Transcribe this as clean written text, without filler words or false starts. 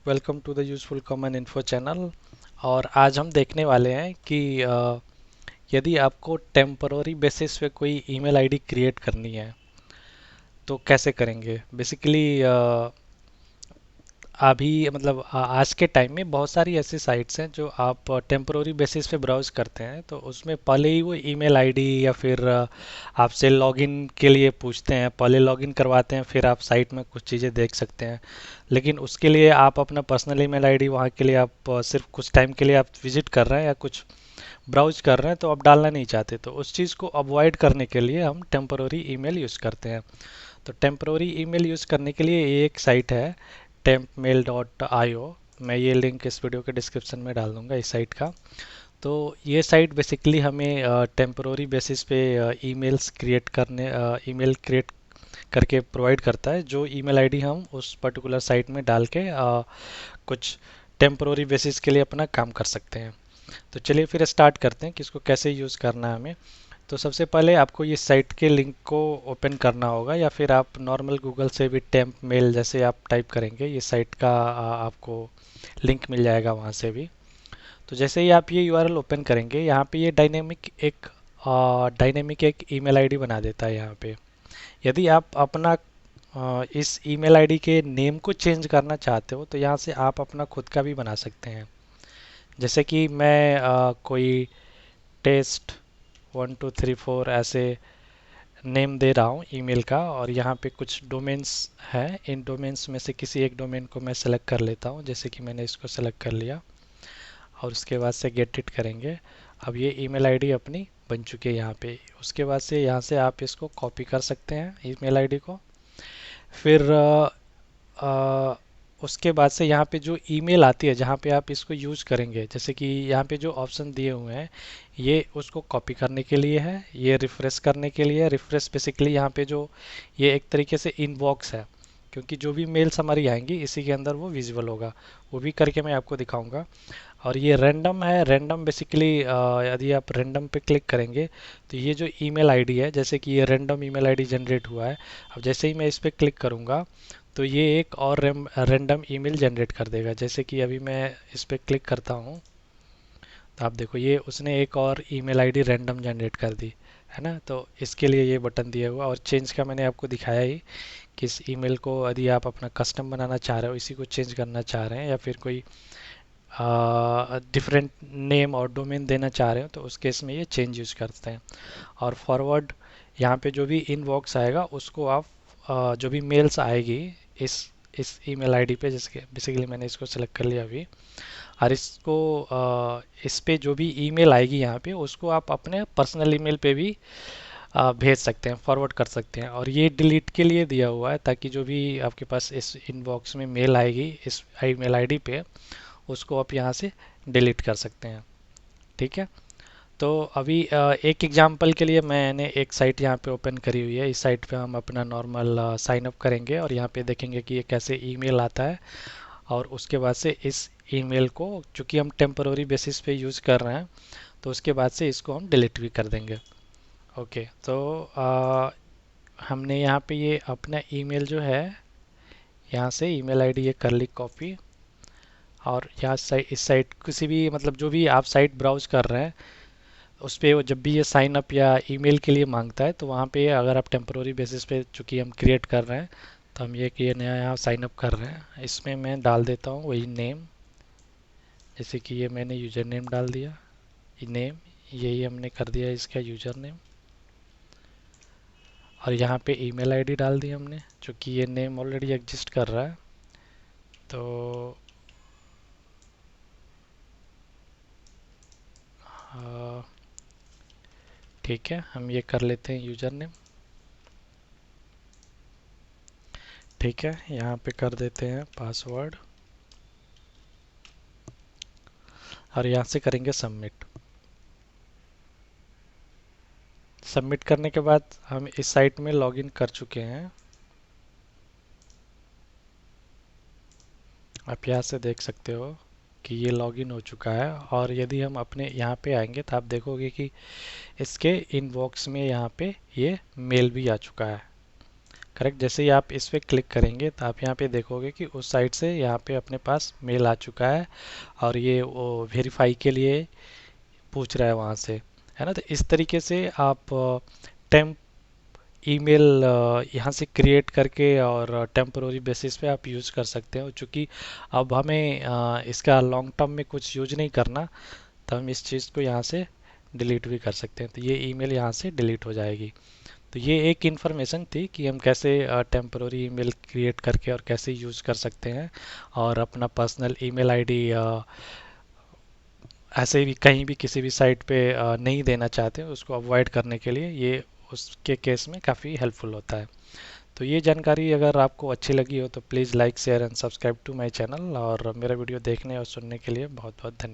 Welcome to the useful common info channel. और आज हम देखने वाले हैं कि यदि आपको टेम्पररी बेसिस पे कोई ईमेल आईडी क्रिएट करनी है तो कैसे करेंगे। बेसिकली अभी मतलब आज के टाइम में बहुत सारी ऐसी साइट्स हैं जो आप टेम्पररी बेसिस पे ब्राउज करते हैं, तो उसमें पहले ही वो ईमेल आईडी या फिर आपसे लॉगिन के लिए पूछते हैं। पहले लॉगिन करवाते हैं, फिर आप साइट में कुछ चीज़ें देख सकते हैं। लेकिन उसके लिए आप अपना पर्सनल ईमेल आईडी वहाँ के लिए आप सिर्फ कुछ टाइम के लिए आप विजिट कर रहे हैं या कुछ ब्राउज कर रहे हैं तो आप डालना नहीं चाहते, तो उस चीज़ को अवॉइड करने के लिए हम टेम्पररी ईमेल यूज़ करते हैं। तो टेम्पररी ईमेल यूज़ करने के लिए ये एक साइट है, tempmail.io। मैं ये लिंक इस वीडियो के डिस्क्रिप्शन में डाल दूंगा इस साइट का। तो ये साइट बेसिकली हमें टेम्पररी बेसिस पे ईमेल्स क्रिएट करने ईमेल क्रिएट करके प्रोवाइड करता है, जो ईमेल आईडी हम उस पर्टिकुलर साइट में डाल के कुछ टेम्पररी बेसिस के लिए अपना काम कर सकते हैं। तो चलिए फिर स्टार्ट करते हैं कि इसको कैसे यूज़ करना है हमें। तो सबसे पहले आपको ये साइट के लिंक को ओपन करना होगा, या फिर आप नॉर्मल गूगल से भी टेम्प मेल जैसे आप टाइप करेंगे ये साइट का आपको लिंक मिल जाएगा वहाँ से भी। तो जैसे ही आप ये यूआरएल ओपन करेंगे, यहाँ पे ये डायनेमिक एक ईमेल आईडी बना देता है यहाँ पे। यदि आप अपना इस ईमेल आईडी के नेम को चेंज करना चाहते हो तो यहाँ से आप अपना खुद का भी बना सकते हैं। जैसे कि मैं कोई टेस्ट 1234 ऐसे नेम दे रहा हूँ ईमेल का, और यहाँ पे कुछ डोमेन्स हैं। इन डोमेन्स में से किसी एक डोमेन को मैं सेलेक्ट कर लेता हूँ, जैसे कि मैंने इसको सेलेक्ट कर लिया और उसके बाद से गेट इट करेंगे। अब ये ईमेल आईडी अपनी बन चुकी है यहाँ पे। उसके बाद से यहाँ से आप इसको कॉपी कर सकते हैं ईमेल आईडी को। फिर अ, उसके बाद से यहाँ पे जो ईमेल आती है जहाँ पे आप इसको यूज़ करेंगे, जैसे कि यहाँ पे जो ऑप्शन दिए हुए हैं ये उसको कॉपी करने के लिए है, ये रिफ़्रेश करने के लिए। रिफ़्रेश बेसिकली यहाँ पे जो ये एक तरीके से इनबॉक्स है, क्योंकि जो भी मेल्स हमारी आएंगी इसी के अंदर वो विजुअल होगा। वो भी करके मैं आपको दिखाऊंगा। और ये रैंडम है। रैंडम बेसिकली यदि आप रैंडम पे क्लिक करेंगे तो ये जो ईमेल आईडी है, जैसे कि ये रैंडम ईमेल आईडी जनरेट हुआ है, अब जैसे ही मैं इस पर क्लिक करूँगा तो ये एक और रैंडम ईमेल जनरेट कर देगा। जैसे कि अभी मैं इस पर क्लिक करता हूँ तो आप देखो ये उसने एक और ईमेल आईडी रैंडम जनरेट कर दी है ना। तो इसके लिए ये बटन दिया हुआ, और चेंज का मैंने आपको दिखाया ही कि इस ईमेल को यदि आप अपना कस्टम बनाना चाह रहे हो, इसी को चेंज करना चाह रहे हैं, या फिर कोई डिफरेंट नेम और डोमेन देना चाह रहे हो तो उस केस में ये चेंज यूज़ करते हैं। और फॉरवर्ड यहाँ पे जो भी इनबॉक्स आएगा उसको आप जो भी मेल्स आएगी इस ईमेल आईडी पे, जिसके बेसिकली मैंने इसको सेलेक्ट कर लिया अभी, और इसको इस पे जो भी ईमेल आएगी यहाँ पे उसको आप अपने पर्सनल ईमेल पे भी भेज सकते हैं, फॉरवर्ड कर सकते हैं। और ये डिलीट के लिए दिया हुआ है ताकि जो भी आपके पास इस इनबॉक्स में मेल आएगी इस ईमेल आईडी पे उसको आप यहाँ से डिलीट कर सकते हैं। ठीक है। तो अभी एक एग्जांपल के लिए मैंने एक साइट यहाँ पे ओपन करी हुई है। इस साइट पे हम अपना नॉर्मल साइन अप करेंगे और यहाँ पे देखेंगे कि ये कैसे ईमेल आता है। और उसके बाद से इस ईमेल को, चूँकि हम टेम्पररी बेसिस पे यूज़ कर रहे हैं, तो उसके बाद से इसको हम डिलीट भी कर देंगे। ओके। तो हमने यहाँ पे ये अपना ईमेल जो है यहाँ से ईमेल आईडी ये कर ली कॉपी। और यहाँ इस साइट किसी भी मतलब जो भी आप साइट ब्राउज कर रहे हैं उस पर जब भी ये साइन अप या ईमेल के लिए मांगता है तो वहाँ पे अगर आप टेम्पररी बेसिस पे चूँकि हम क्रिएट कर रहे हैं तो हम ये नया यहाँ साइन अप कर रहे हैं, इसमें मैं डाल देता हूँ वही नेम। जैसे कि ये मैंने यूज़र नेम डाल दिया, ये नेम यही हमने कर दिया इसका यूज़र नेम। और यहाँ पे ईमेल आईडी डाल दी हमने, चूँकि ये नेम ऑलरेडी एग्जिस्ट कर रहा है। तो ठीक है, हम ये कर लेते हैं यूज़र नेम। ठीक है, यहाँ पे कर देते हैं पासवर्ड और यहाँ से करेंगे सबमिट। सबमिट करने के बाद हम इस साइट में लॉगिन कर चुके हैं। आप यहाँ से देख सकते हो कि ये लॉगिन हो चुका है। और यदि हम अपने यहाँ पे आएंगे तो आप देखोगे कि इसके इनबॉक्स में यहाँ पे ये मेल भी आ चुका है। करेक्ट। जैसे ही आप इस पे क्लिक करेंगे तो आप यहाँ पे देखोगे कि उस साइट से यहाँ पे अपने पास मेल आ चुका है, और ये वो वेरीफाई के लिए पूछ रहा है वहाँ से, है ना। तो इस तरीके से आप टेम्प ईमेल यहाँ से क्रिएट करके और टेम्पोररी बेसिस पे आप यूज़ कर सकते हो। चूँकि अब हमें इसका लॉन्ग टर्म में कुछ यूज नहीं करना, तो हम इस चीज़ को यहाँ से डिलीट भी कर सकते हैं। तो ये ईमेल यहाँ से डिलीट हो जाएगी। तो ये एक इन्फॉर्मेशन थी कि हम कैसे टेम्पोररी ईमेल क्रिएट करके और कैसे यूज़ कर सकते हैं, और अपना पर्सनल ईमेल आईडी ऐसे भी कहीं भी किसी भी साइट पे नहीं देना चाहते उसको अवॉइड करने के लिए ये उसके केस में काफ़ी हेल्पफुल होता है। तो ये जानकारी अगर आपको अच्छी लगी हो तो please like share and subscribe to my channel, और मेरा वीडियो देखने और सुनने के लिए बहुत बहुत धन्यवाद।